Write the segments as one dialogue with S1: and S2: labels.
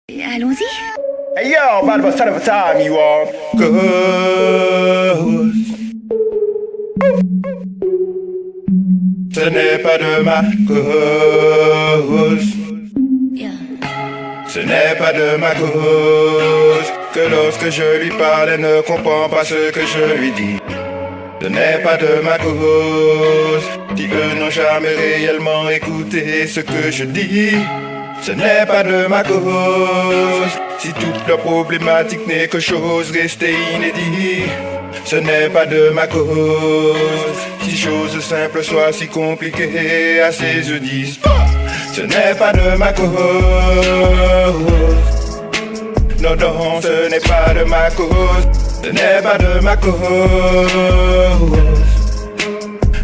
S1: Allons-y.
S2: Hey yo, about the son of a time you are. Cause ce n'est pas de ma cause.
S1: Yeah.
S2: Ce n'est pas de ma cause que lorsque je lui parle, elle ne comprend pas ce que je lui dis. Ce n'est pas de ma cause si eux n'ont jamais réellement écouté ce que je dis. Ce n'est pas de ma cause si toute leur problématique n'est que chose restée inédite. Ce n'est pas de ma cause si chose simple soit si compliquée à ses yeux disent. Ce n'est pas de ma cause. Non, non, ce n'est pas de ma cause. Ce n'est pas de ma cause.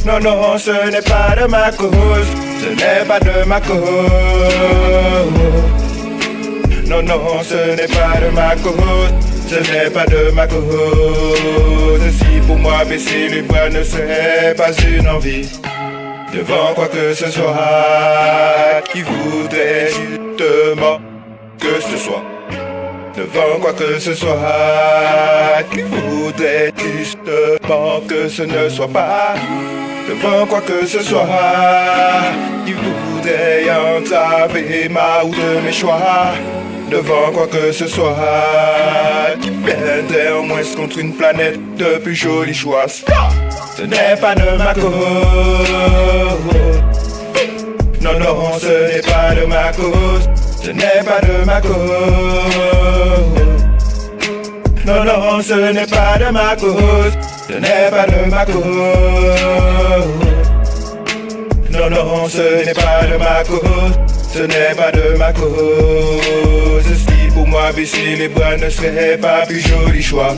S2: Non, non, ce n'est pas de ma cause. Ce n'est pas de ma cause. Non, non, ce n'est pas de ma cause. Ce n'est pas de ma cause. Si pour moi baisser les bras ne serait pas une envie, devant quoi que ce soit qui voudrait justement que ce soit. Devant quoi que ce soit qui voudrait justement que ce ne soit pas. Devant quoi que ce soit qui voudrait entraver ma route de mes choix. Devant quoi que ce soit qui viendrait en moins contre une planète de plus jolis choix. Ce n'est pas de ma cause. Non, non, ce n'est pas de ma cause. Ce n'est pas de ma cause. Non, non, ce n'est pas de ma cause. Ce n'est pas de ma cause. Non, non, ce n'est pas de ma cause. Ce n'est pas de ma cause. Si pour moi baisser les bras ne serait pas plus joli choix.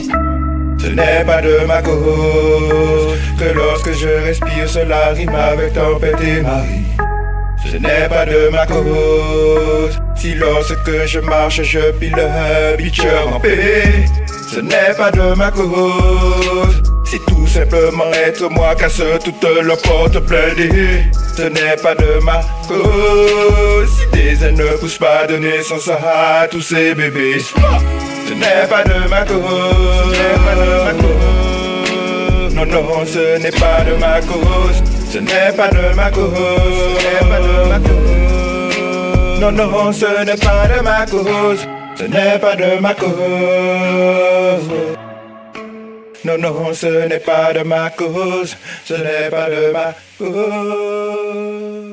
S2: Ce n'est pas de ma cause que lorsque je respire cela rime avec tempête et marée. Ce n'est pas de ma cause si lorsque je marche je pile un pitcher en paix. Ce n'est pas de ma cause si tout simplement être moi casse toute leur porte blindée. Ce n'est pas de ma cause si des ailes ne poussent pas de naissance à tous ces bébés. Ce n'est pas de ma cause. Ce n'est pas de ma cause. Non, non, ce n'est pas de ma cause. Ce n'est pas de ma cause. Ce n'est pas de ma cause. Non, non, ce n'est pas de ma cause. Ce n'est pas de ma cause. Non, non, ce n'est pas de ma cause. Ce n'est pas de ma cause.